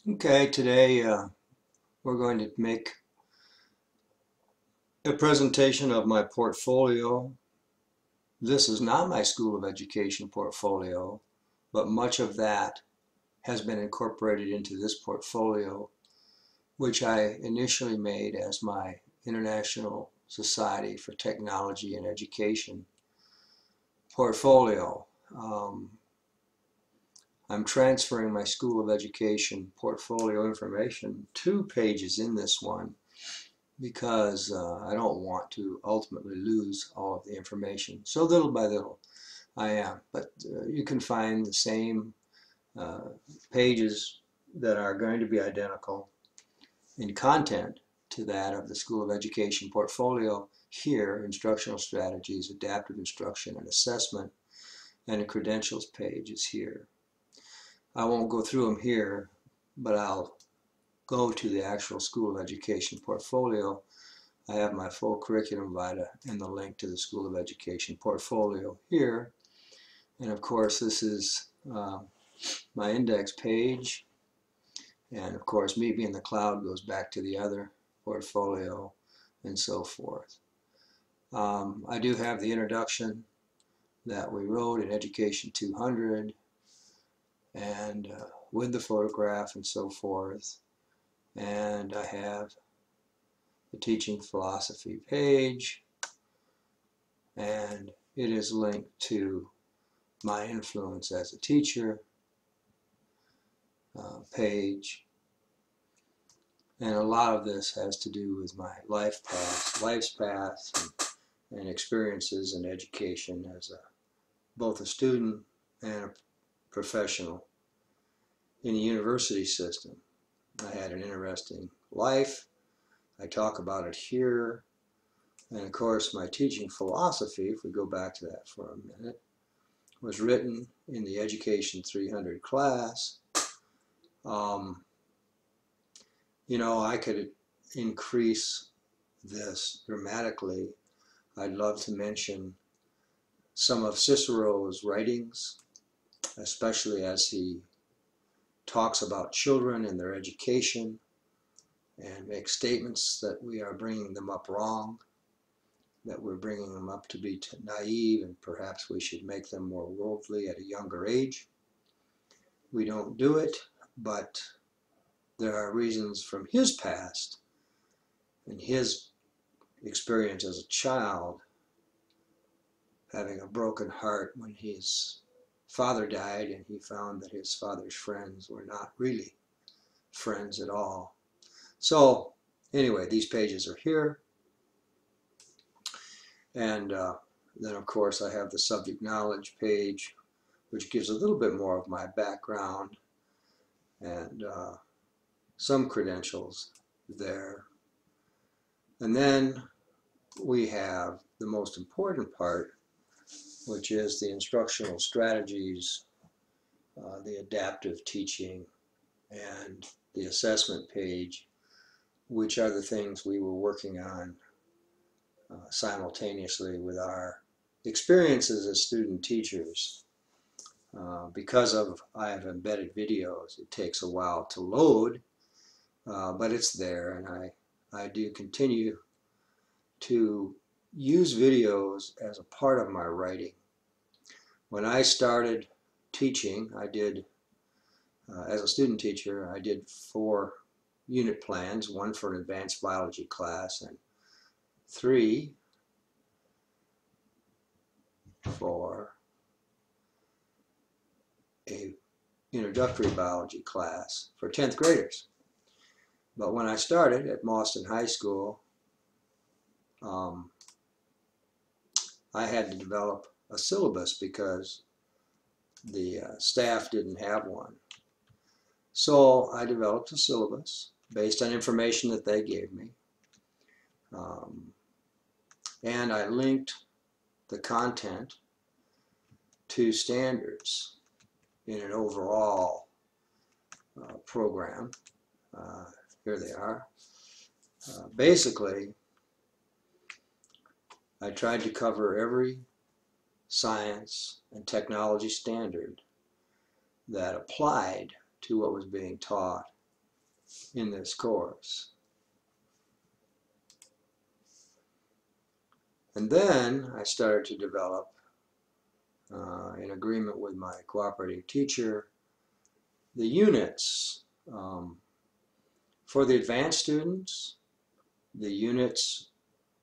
Okay, today we're going to make a presentation of my portfolio. This is not my School of Education portfolio, but much of that has been incorporated into this portfolio, which I initially made as my International Society for Technology and Education portfolio. I'm transferring my School of Education portfolio information 2 pages in this one because I don't want to ultimately lose all of the information. So little by little I am. But you can find the same uh, pages that are going to be identical in content to that of the School of Education portfolio here: instructional strategies, adaptive instruction and assessment, and a credentials page is here. I won't go through them here, but I'll go to the actual School of Education portfolio. I have my full curriculum vita and the link to the School of Education portfolio here. And of course, this is my index page. And of course, Meet Me in the Cloud goes back to the other portfolio and so forth. I do have the introduction that we wrote in Education 200 and with the photograph and so forth. And I have the teaching philosophy page, and it is linked to my influence as a teacher page, and a lot of this has to do with my life's path and experiences in education as both a student and a professional in the university system. I had an interesting life. I talk about it here. And of course, my teaching philosophy, if we go back to that for a minute, was written in the Education 300 class. You know, I could increase this dramatically. I'd love to mention some of Cicero's writings, especially as he talks about children and their education and makes statements that we are bringing them up wrong, that we're bringing them up to be naive, and perhaps we should make them more worldly at a younger age. We don't do it, but there are reasons from his past and his experience as a child, having a broken heart when his father died and he found that his father's friends were not really friends at all. So anyway, these pages are here. And then of course I have the subject knowledge page, which gives a little bit more of my background and some credentials there. And then we have the most important part, which is the instructional strategies, the adaptive teaching, and the assessment page, which are the things we were working on simultaneously with our experiences as student teachers. Because I have embedded videos, it takes a while to load, but it's there, and I do continue to use videos as a part of my writing. When I started teaching, I did, as a student teacher, I did 4 unit plans, 1 for an advanced biology class and 3 for a introductory biology class for 10th graders. But when I started at Mauston High School, I had to develop a syllabus because the staff didn't have one. So I developed a syllabus based on information that they gave me. And I linked the content to standards in an overall program. Here they are. Basically, I tried to cover every science and technology standard that applied to what was being taught in this course. And then I started to develop, in agreement with my cooperating teacher, the units. For the advanced students, the units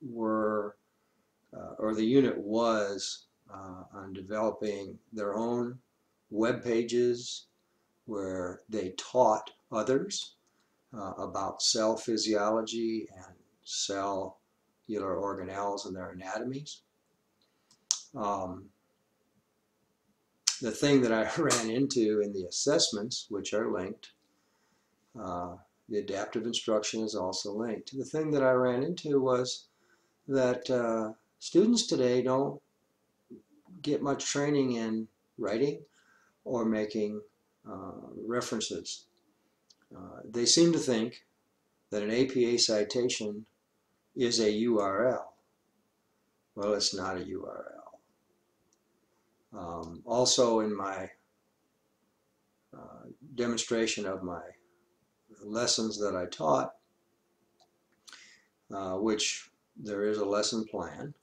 were, or the unit was, on developing their own web pages where they taught others about cell physiology and cellular organelles and their anatomies. The thing that I ran into in the assessments, which are linked, the adaptive instruction is also linked. The thing that I ran into was that students today don't get much training in writing or making references. They seem to think that an APA citation is a URL. Well, it's not a URL. Also, in my demonstration of my lessons that I taught, which there is a lesson plan.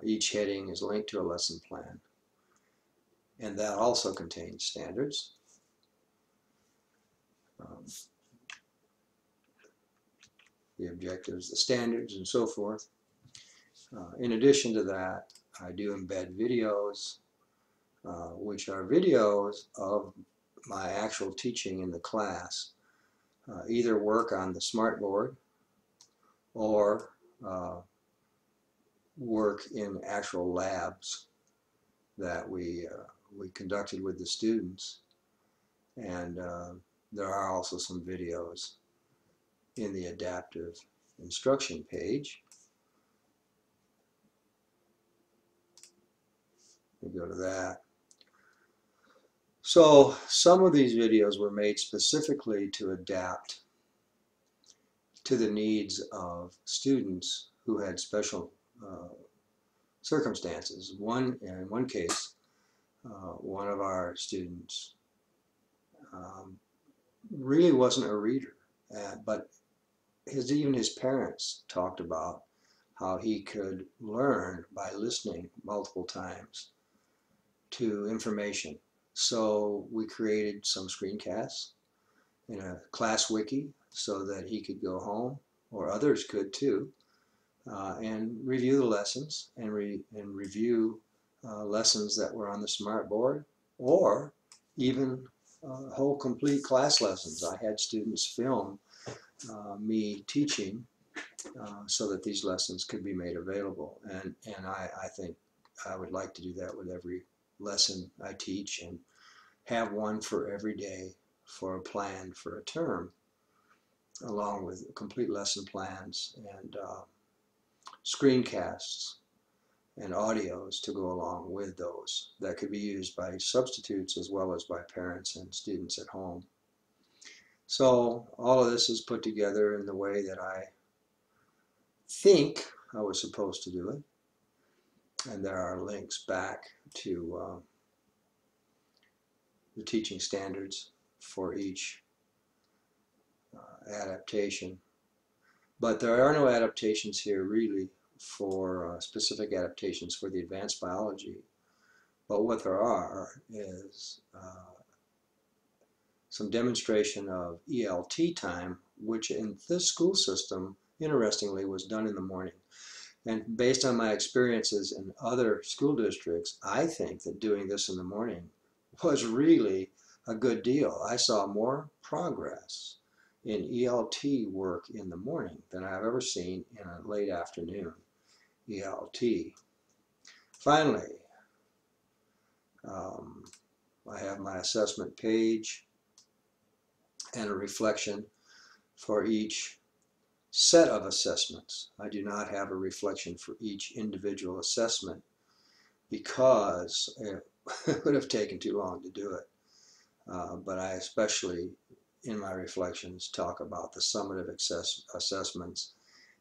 Each heading is linked to a lesson plan, and that also contains standards. The objectives, the standards, and so forth. In addition to that, I do embed videos, which are videos of my actual teaching in the class. Either work on the smartboard or work in actual labs that we conducted with the students. And there are also some videos in the adaptive instruction page. We go to that. So some of these videos were made specifically to adapt to the needs of students who had special circumstances. In one case, one of our students really wasn't a reader, but even his parents talked about how he could learn by listening multiple times to information. So we created some screencasts in a class wiki so that he could go home, or others could too, and review the lessons and review lessons that were on the smartboard, or even whole complete class lessons. I had students film me teaching so that these lessons could be made available, and I think I would like to do that with every lesson I teach, and have one for every day for a plan for a term, along with complete lesson plans and screencasts and audios to go along with those that could be used by substitutes as well as by parents and students at home. So all of this is put together in the way that I think I was supposed to do it. And there are links back to the teaching standards for each adaptation. But there are no adaptations here really for specific adaptations for the advanced biology. But what there are is some demonstration of ELT time, which in this school system, interestingly, was done in the morning. And based on my experiences in other school districts, I think that doing this in the morning was really a good deal. I saw more progress in ELT work in the morning than I've ever seen in a late afternoon ELT. Finally, I have my assessment page and a reflection for each set of assessments. I do not have a reflection for each individual assessment because it would have taken too long to do it. But I especially, in my reflections, talk about the summative assessments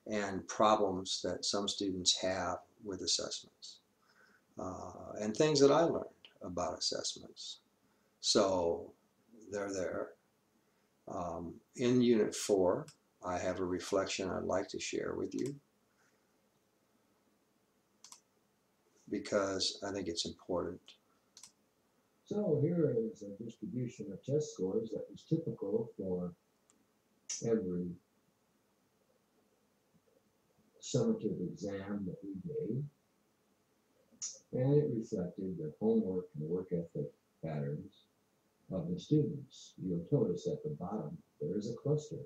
and problems that some students have with assessments, and things that I learned about assessments. So they're there. In Unit 4, I have a reflection I'd like to share with you because I think it's important. So here is a distribution of test scores that was typical for every summative exam that we gave. And it reflected the homework and work ethic patterns of the students. You'll notice at the bottom there is a cluster.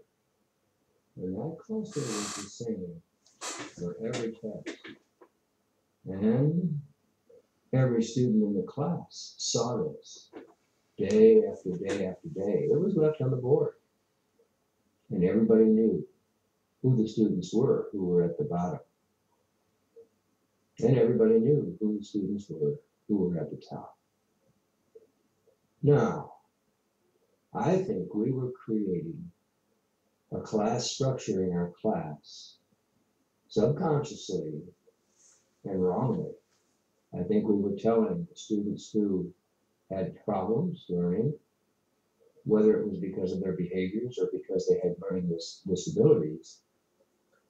And that cluster was the same for every test. And every student in the class saw this day after day after day. It was left on the board. And everybody knew who the students were who were at the bottom. And everybody knew who the students were who were at the top. Now, I think we were creating a class structure in our class subconsciously and wrongly. I think we were telling the students who had problems learning, whether it was because of their behaviors or because they had learning disabilities,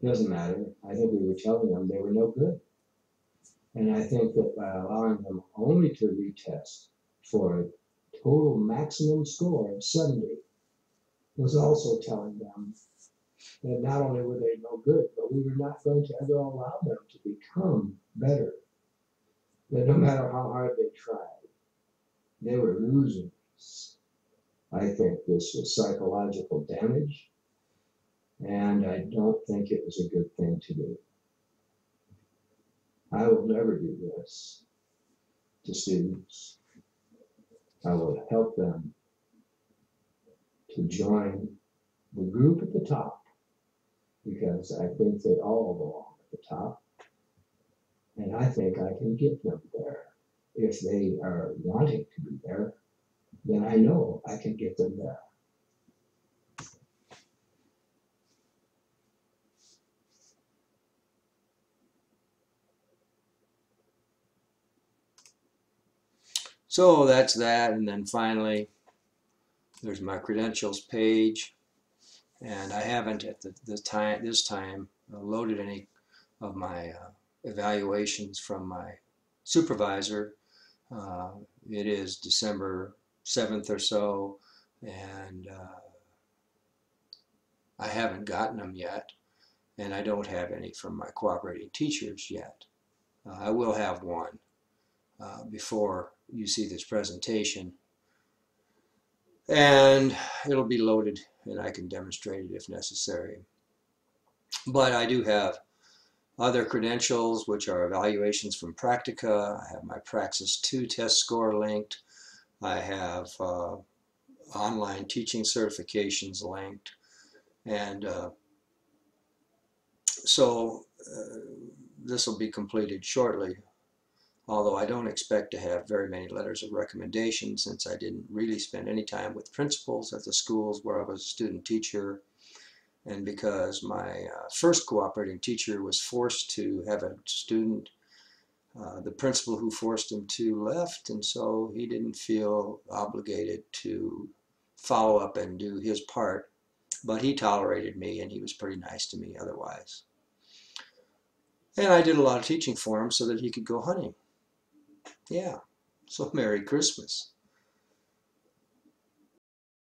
doesn't matter. I think we were telling them they were no good. And I think that by allowing them only to retest for a total maximum score of 70 was also telling them that not only were they no good, but we were not going to ever allow them to become better. That no matter how hard they tried, they were losers. I think this was psychological damage, and I don't think it was a good thing to do. I will never do this to students. I will help them to join the group at the top because I think they all belong at the top. And I think I can get them there. If they are wanting to be there, then I know I can get them there. So that's that, and then finally there's my credentials page, and I haven't at this time loaded any of my evaluations from my supervisor. It is December 7th or so, and I haven't gotten them yet, and I don't have any from my cooperating teachers yet. I will have one before you see this presentation, and it'll be loaded and I can demonstrate it if necessary. But I do have other credentials, which are evaluations from Practica. I have my Praxis 2 test score linked. I have online teaching certifications linked. And so this will be completed shortly, although I don't expect to have very many letters of recommendation since I didn't really spend any time with principals at the schools where I was a student teacher, and because my first cooperating teacher was forced to have a student, the principal who forced him to left, and so he didn't feel obligated to follow up and do his part, but he tolerated me and he was pretty nice to me otherwise. And I did a lot of teaching for him so that he could go hunting. Yeah, so Merry Christmas.